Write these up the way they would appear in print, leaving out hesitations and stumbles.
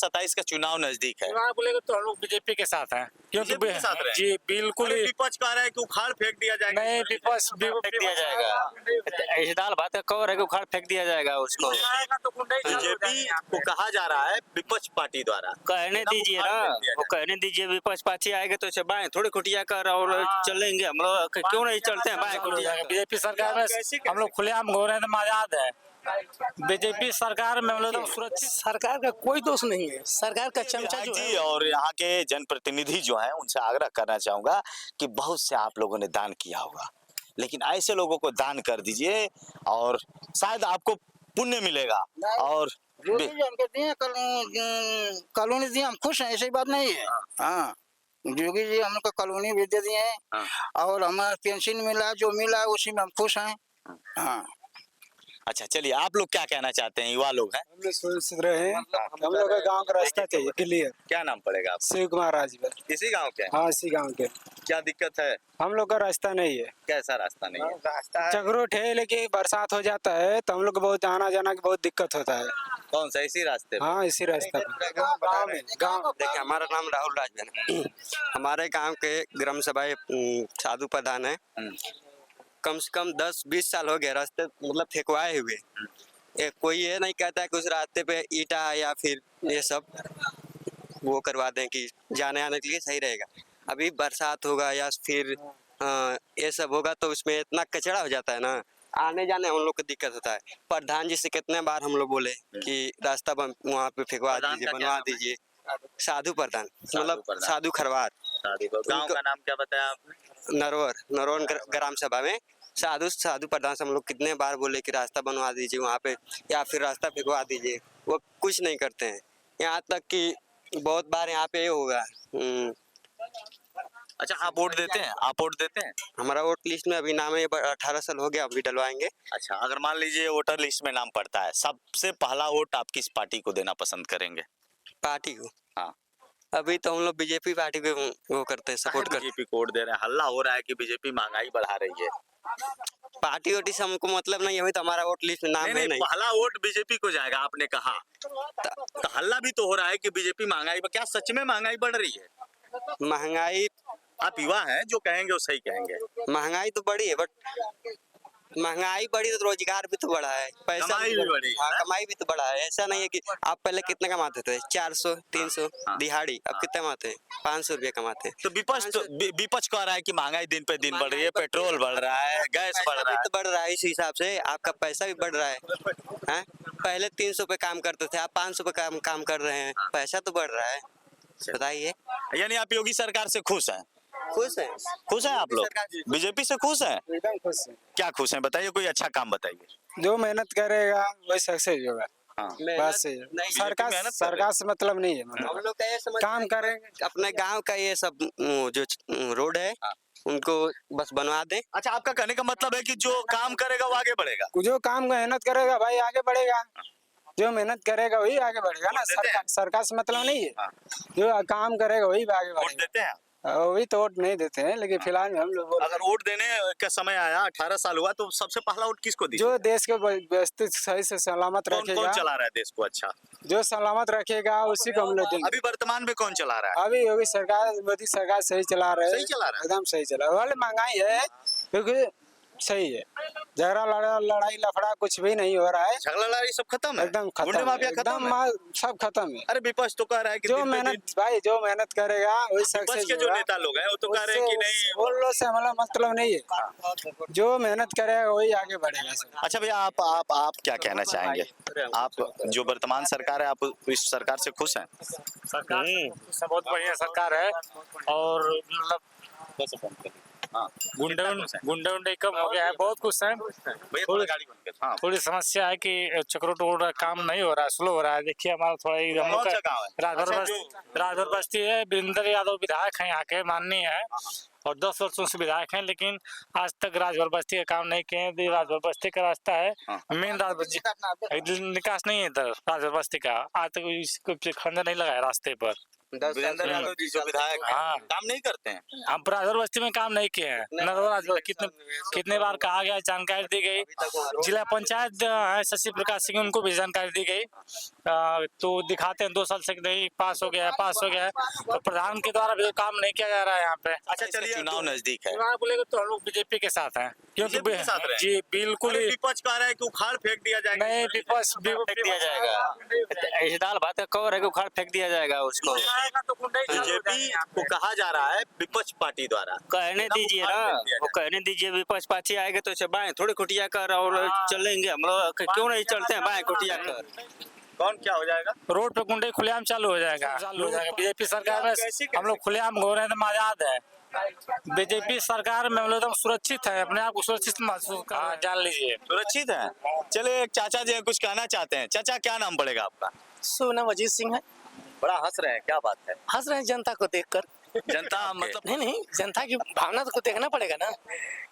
2027 का चुनाव नजदीक है। चुनाव बोलेगा तो हम लोग बीजेपी के साथ हैं, क्योंकि बीजेपी के साथ रहे? जी बिल्कुल अरे ही विपक्ष कह रहा है कि उखाड़ फेंक दिया जाएगा। नहीं। विपक्ष फेंक दिया जाएगा। ऐसी दाल भात कवर है कि उखाड़ फेंक दिया जाएगा उसको। बीजेपी को कहा जा रहा है विपक्ष पार्टी द्वारा। कहने दीजिए ना, वो कहने दीजिए। विपक्ष पार्टी आएगा तो बाएं थोड़ी खुटिया कर और चलेंगे हम लोग, क्यों नहीं चलते हैं बाएं खुटिया। बीजेपी सरकार में हम लोग खुलेआम घूम रहे हैं तो मजाद है। बीजेपी सरकार में हम लोग सुरक्षित, सरकार का कोई दोष नहीं है, सरकार का चमचा जो है। और यहाँ के जनप्रतिनिधि जो है उनसे आग्रह करना चाहूंगा कि बहुत से आप लोगों ने दान किया होगा, लेकिन ऐसे लोगों को दान कर दीजिए और शायद आपको पुण्य मिलेगा। और जो भी हमको दिए कॉलोनी दिए, हम खुश हैं, ऐसी बात नहीं है। हाँ, जोगी जी हमको कॉलोनी भी दे दिए हैं और हमारा पेंशन मिला, जो मिला उसी में हम खुश हैं। हाँ। अच्छा चलिए, आप लोग क्या कहना चाहते हैं? युवा लोग हैं, हम लोग सुरक्षित रहे। हम लोग का गांव का रास्ता चाहिए क्लियर। क्या नाम पड़ेगा आप? शिव कुमार राजभर। इसी गांव के? हाँ, इसी गांव के। क्या दिक्कत है? हम लोग का रास्ता नहीं है। कैसा रास्ता नहीं है? चक्रोट है, लेकिन बरसात हो जाता है तो हम लोग को बहुत आना जाना की बहुत दिक्कत होता है। कौन सा? इसी रास्ते? हाँ, इसी रास्ता गाँव में। गाँव देखिए, हमारा नाम राहुल राजभर है। हमारे गांव के ग्राम सभा साधु प्रधान है। कम से कम 10-20 साल हो गए रास्ते मतलब फेंकवाए हुए। कोई ये नहीं कहता है कि उस रास्ते पे ईटा या फिर ये सब वो करवा दें कि जाने आने के लिए सही रहेगा। अभी बरसात होगा या फिर ये सब होगा तो उसमें इतना कचरा हो जाता है ना, आने जाने हम लोग को दिक्कत होता है। प्रधान जी से कितने बार हम लोग बोले कि रास्ता वहाँ पे फेंकवा दीजिए, बनवा दीजिए। साधु प्रधान मतलब साधु खरवार। गांव का नाम क्या बताया आपने? नरवर ग्राम सभा में साधु प्रधान से हम लोग कितने बार बोले कि रास्ता बनवा दीजिए वहाँ पे या फिर रास्ता फेंकवा दीजिए, वो कुछ नहीं करते हैं। यहाँ तक कि बहुत बार यहाँ पे होगा। अच्छा, आप वोट देते हैं? आप वोट देते हैं? हमारा वोट लिस्ट में अभी नाम है, 18 साल हो गया, अभी डलवाएंगे। अच्छा, अगर मान लीजिए वोटर लिस्ट में नाम पड़ता है, सबसे पहला वोट आप किस पार्टी को देना पसंद करेंगे? पार्टी को? हाँ। अभी तो हम लोग बीजेपी पार्टी को वो करते हैं, सपोर्ट करते हैं। बीजेपी को वोट दे रहे हैं। हल्ला हो रहा है कि बीजेपी महंगाई बढ़ा रही है। पार्टी वोटी से हमको मतलब नहीं है, अभी तो हमारा वोट लिस्ट में नाम नहीं। पहला वोट बीजेपी को जाएगा आपने कहा, तो हल्ला भी तो हो रहा है कि बीजेपी महंगाई, क्या सच में महंगाई बढ़ रही है? महंगाई, आप युवा हैं, जो कहेंगे वो सही कहेंगे। महंगाई तो बढ़ी है, बट महंगाई बढ़ी तो रोजगार भी तो बढ़ा है, पैसा कमाई भी बढ़ी। हाँ, कमाई भी तो बढ़ा है। ऐसा नहीं है कि आप पहले कितने कमाते थे, 400-300 दिहाड़ी, अब कितने कमाते हैं? 500 रुपये कमाते हैं। तो विपक्ष कह रहा है कि महंगाई दिन पे दिन बढ़ रही है, पेट्रोल बढ़ रहा है, गैस बढ़ रहा है। तो बढ़ रहा है, इस हिसाब से आपका पैसा भी बढ़ रहा है। पहले 300 पे काम करते थे, आप 500 पे काम कर रहे हैं, पैसा तो बढ़ रहा है। बताइए, यानी आप योगी सरकार से खुश हैं? खुश हैं? खुश हैं आप लोग? बीजेपी से खुश हैं? एकदम खुश है। क्या खुश हैं बताइए, कोई अच्छा काम बताइए। जो मेहनत करेगा वही सक्सेस होगा। हाँ। बस सरकार से मतलब नहीं है। हम लोग का ये समझ काम करेंगे अपने गांव का, ये सब जो रोड है उनको बस बनवा दें। अच्छा, आपका कहने का मतलब है कि जो काम करेगा वो आगे बढ़ेगा? जो काम मेहनत करेगा भाई आगे बढ़ेगा। जो मेहनत करेगा वही आगे बढ़ेगा ना। सरकार से मतलब नहीं है। जो काम करेगा वही आगे बढ़ेगा। वोट देते हैं? वही तो वोट नहीं देते हैं, लेकिन फिलहाल में हम लोग अगर वोट देने का समय आया, 18 साल हुआ, तो सबसे पहला वोट किसको दीजिए? जो देश को व्यवस्थित सही से सलामत रखेगा। कौन चला रहा है देश को? अच्छा, जो सलामत रखेगा उसी को हम लोग देंगे। अभी वर्तमान में कौन चला रहा है? अभी योगी सरकार, मोदी सरकार सही चला रहे हैं। सही चला रहा है? एकदम सही चला रहा है। महंगाई है क्योंकि सही है, झगड़ा लड़ाई लफड़ा कुछ भी नहीं हो रहा है। झगड़ा लड़ाई सब खत्म है? एकदम गुंडे माफिया खत्म है? सब खत्म है। अरे विपक्ष तो कह रहा है कि जो मेहनत करेगा वही विपक्ष के जो नेता लोग हैं वो तो कह रहे हैं कि नहीं, बोलो से हमारा मतलब नहीं है। जो मेहनत करेगा वही आगे बढ़ेगा। अच्छा भैया, आप क्या कहना चाहेंगे? आप जो वर्तमान सरकार है, आप इस सरकार से खुश हैं? सरकार बहुत बढ़िया सरकार है और मतलब गुंडे कम हो गया है, बहुत खुश हैं। थोड़ी समस्या है कि चक्रोट का काम नहीं हो रहा है, स्लो हो रहा है। देखिए हमारा थोड़ा राजभर बस्ती है, वीरेंद्र यादव विधायक हैं यहाँ के, माननीय है और 10 वर्षों से विधायक हैं, लेकिन आज तक राजभर बस्ती का काम नहीं किए। राजभर बस्ती का रास्ता है मेन निकास नहीं है इधर राजभर बस्ती का, आज तक इसको खंडर नहीं लगा है रास्ते पर। वीरेंद्र यादव जी जो विधायक हैं, हाँ। काम नहीं करते हैं। हम प्राधर बस्ती में काम नहीं किए हैं। नरवरा कितने बार कहा गया, जानकारी दी गई। जिला पंचायत है शशि प्रकाश सिंह, उनको भी जानकारी दी गई। तो दिखाते हैं 2 साल से नहीं पास हो गया है। तो प्रधान के द्वारा भी काम नहीं किया जा रहा है यहाँ पे। अच्छा चलिए, चुनाव नजदीक है, चुनाव बोलेगा तो हम लोग बीजेपी के साथ हैं, क्योंकि बीजेपी के साथ रहे। जी बिल्कुल ही विपक्ष कह रहा है कि उखाड़ फेंक दिया जाएगा। नहीं, विपक्ष फेंक दिया जाएगा। ऐसी दाल भात का कवर है कि उखाड़ फेंक दिया जाएगा उसको। बीजेपी को कहा जा रहा है विपक्ष पार्टी द्वारा। कहने दीजिए ना, वो कहने दीजिए। विपक्ष पार्टी आएगा तो इसे बाएं थोड़ी कुटिया कर और चलेंगे हम लोग, क्यों नहीं चलते हैं बाएं कुटिया कर। कौन क्या हो जाएगा? रोड पे गुंडे खुलेआम चालू हो जाएगा। बीजेपी सरकार में हम लोग खुलेआम घूम रहे हैं तो आजाद है। बीजेपी सरकार में हम लोग एकदम सुरक्षित है, अपने आप को सुरक्षित महसूस कर रहे हैं, जान लीजिए। सुरक्षित है। चलिए, एक चाचा जी कुछ कहना चाहते हैं। चाचा, क्या नाम पड़ेगा आपका? नाम अजीत सिंह है। बड़ा हंस रहे हैं, क्या बात है? हंस रहे हैं जनता को देखकर। जनता मतलब नहीं, जनता की भावना को देखना पड़ेगा ना।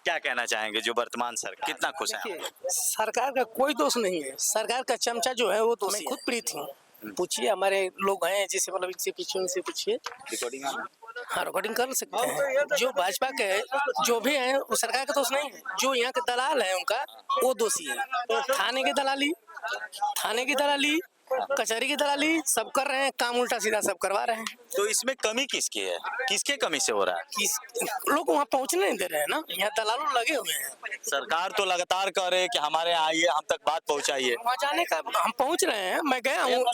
क्या कहना चाहेंगे जो वर्तमान सरकार, कितना खुश है? देखिए, सरकार का कोई दोष नहीं है। सरकार का चमचा जो है वो दोषी है। खुद पीड़ित हूँ, पूछिए हमारे लोग हैं जैसे, मतलब इनसे पूछिए, उनसे पूछिए। हाँ, रिकॉर्डिंग कर सकते हैं। जो भाजपा के जो भी है वो सरकार का दोष नहीं है। जो यहाँ के दलाल है उनका वो दोषी है। थाने की दलाली, कचहरी की दलाली सब कर रहे हैं, काम उल्टा सीधा सब करवा रहे हैं। तो इसमें कमी किसकी है? किसके कमी से हो रहा है? लोग वहाँ पहुँचने नहीं दे रहे हैं ना, यहाँ दलालों लगे हुए हैं। सरकार तो लगातार कह रहे हैं कि हमारे यहाँ आइए, हम तक बात पहुँचाइए। वहाँ जाने का हम पहुँच रहे हैं, मैं गया हूँ,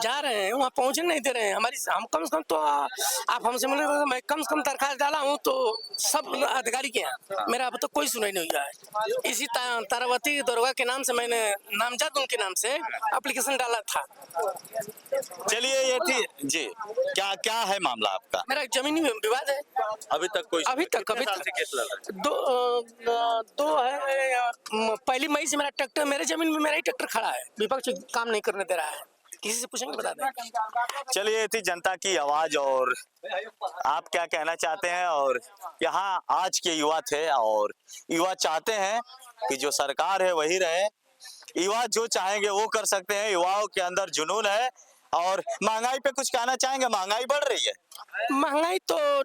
जा रहे हैं, वहाँ पहुँचने नहीं दे रहे हैं। हम कम से कम तो आप हमसे मिले, मैं कम से कम दरखास्त डाला हूँ तो सब अधिकारी के यहाँ मेरा अब तक कोई सुनाई नहीं हुआ है। इसी तारावती दरोगा के नाम से मैंने नामजद उनके नाम से एप्लीकेशन डाला था। चलिए, ये थी जी, क्या है मामला आपका? मेरा जमीनी विवाद है। अभी तक कितने साल से केस लड़ रहा है? दो है। 1 मई से मेरा ट्रैक्टर, मेरे जमीन में मेरा ही ट्रैक्टर खड़ा है। विपक्ष काम नहीं करने दे रहा है। किसी से पूछेंगे बता दें। चलिए, ये थी जनता की आवाज, और आप क्या कहना चाहते हैं? और यहाँ आज के युवा थे, और युवा चाहते हैं कि जो सरकार है वही रहे। युवा जो चाहेंगे वो कर सकते हैं। युवाओं के अंदर जुनून है। और महंगाई पे कुछ कहना चाहेंगे? महंगाई बढ़ रही है। महंगाई तो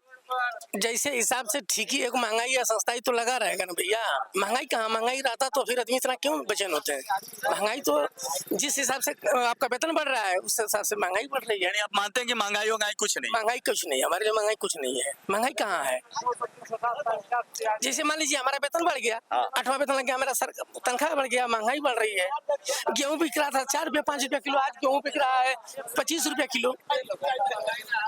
जैसे हिसाब से ठीक ही है। महंगाई या सस्ताई तो लगा रहेगा ना भैया। महंगाई कहाँ, महंगाई रहता तो फिर आदमी इतना क्यों बेचैन होते हैं। महंगाई तो जिस हिसाब से आपका वेतन बढ़ रहा है उस हिसाब से महंगाई बढ़ रही है। यानी आप मानते हैं कि महंगाई कुछ नहीं? महंगाई कुछ नहीं, हमारे लिए महंगाई कुछ नहीं है। महंगाई कहाँ है? जैसे मान लीजिए हमारा वेतन बढ़ गया, 8वां वेतन लग गया, हमारा तनख्वाह बढ़ गया, महंगाई बढ़ रही है। गेहूँ बिक रहा था 4 रुपया 5 रुपया किलो, आज गेहूँ बिक रहा है 25 रुपया किलो।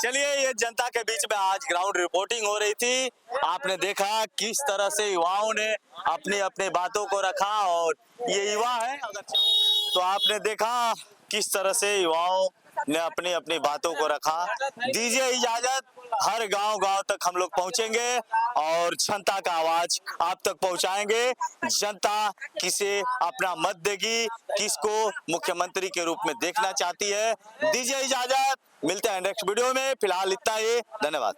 चलिए, ये जनता के बीच में आज ग्राउंड रिपोर्टिंग हो रही थी। आपने देखा किस तरह से युवाओं ने अपनी अपनी बातों को रखा, और ये युवा है तो आपने देखा किस तरह से युवाओं ने अपनी अपनी बातों को रखा। दीजिए इजाजत, हर गांव तक हम लोग पहुंचेंगे और जनता का आवाज आप तक पहुंचाएंगे। जनता किसे अपना मत देगी, किसको मुख्यमंत्री के रूप में देखना चाहती है। दीजिए इजाजत, मिलते हैं नेक्स्ट वीडियो में। फिलहाल इतना ही, धन्यवाद।